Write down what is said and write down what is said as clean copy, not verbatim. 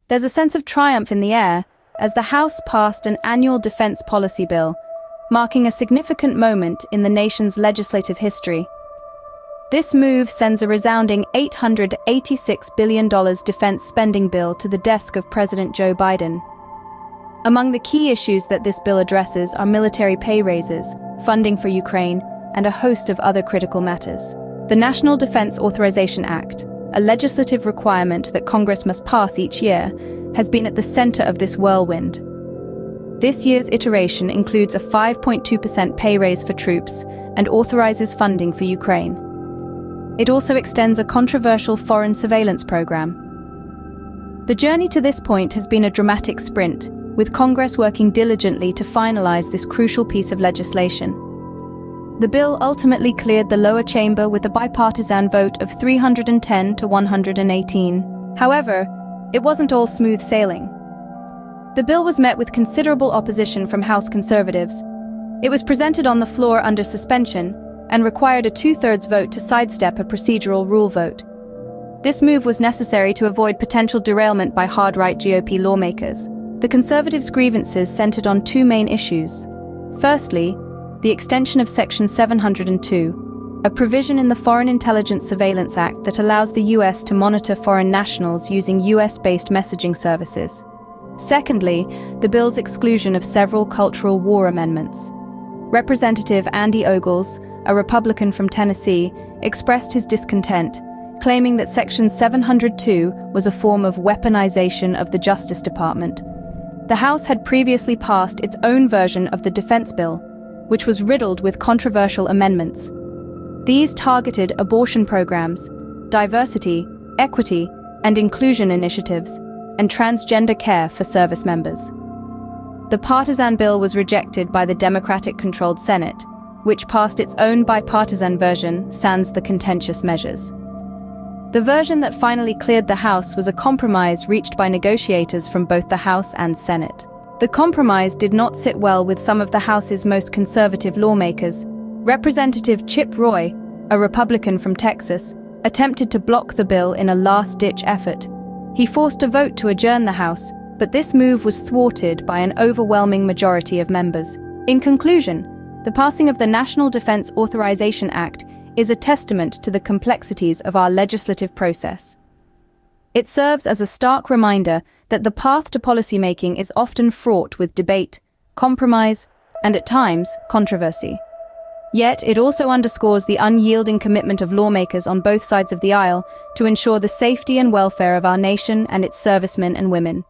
There's a sense of triumph in the air as the House passed an annual defense policy bill, marking a significant moment in the nation's legislative history. This move sends a resounding $886 billion defense spending bill to the desk of President Joe Biden. Among the key issues that this bill addresses are military pay raises, funding for Ukraine, and a host of other critical matters. The National Defense Authorization Act, a legislative requirement that Congress must pass each year, has been at the center of this whirlwind. This year's iteration includes a 5.2% pay raise for troops and authorizes funding for Ukraine. It also extends a controversial foreign surveillance program. The journey to this point has been a dramatic sprint, with Congress working diligently to finalize this crucial piece of legislation. The bill ultimately cleared the lower chamber with a bipartisan vote of 310 to 118. However, it wasn't all smooth sailing. The bill was met with considerable opposition from House conservatives. It was presented on the floor under suspension and required a 2/3 vote to sidestep a procedural rule vote. This move was necessary to avoid potential derailment by hard-right GOP lawmakers. The conservatives' grievances centered on two main issues. Firstly, the extension of Section 702, a provision in the Foreign Intelligence Surveillance Act that allows the U.S. to monitor foreign nationals using U.S.-based messaging services. Secondly, the bill's exclusion of several cultural war amendments. Representative Andy Ogles, a Republican from Tennessee, expressed his discontent, claiming that Section 702 was a form of weaponization of the Justice Department. The House had previously passed its own version of the defense bill, which was riddled with controversial amendments. These targeted abortion programs, diversity, equity, and inclusion initiatives, and transgender care for service members. The partisan bill was rejected by the Democratic-controlled Senate, which passed its own bipartisan version, sans the contentious measures. The version that finally cleared the House was a compromise reached by negotiators from both the House and Senate. The compromise did not sit well with some of the House's most conservative lawmakers. Representative Chip Roy, a Republican from Texas, attempted to block the bill in a last-ditch effort. He forced a vote to adjourn the House, but this move was thwarted by an overwhelming majority of members. In conclusion, the passing of the National Defense Authorization Act is a testament to the complexities of our legislative process. It serves as a stark reminder that the path to policymaking is often fraught with debate, compromise, and at times, controversy. Yet, it also underscores the unyielding commitment of lawmakers on both sides of the aisle to ensure the safety and welfare of our nation and its servicemen and women.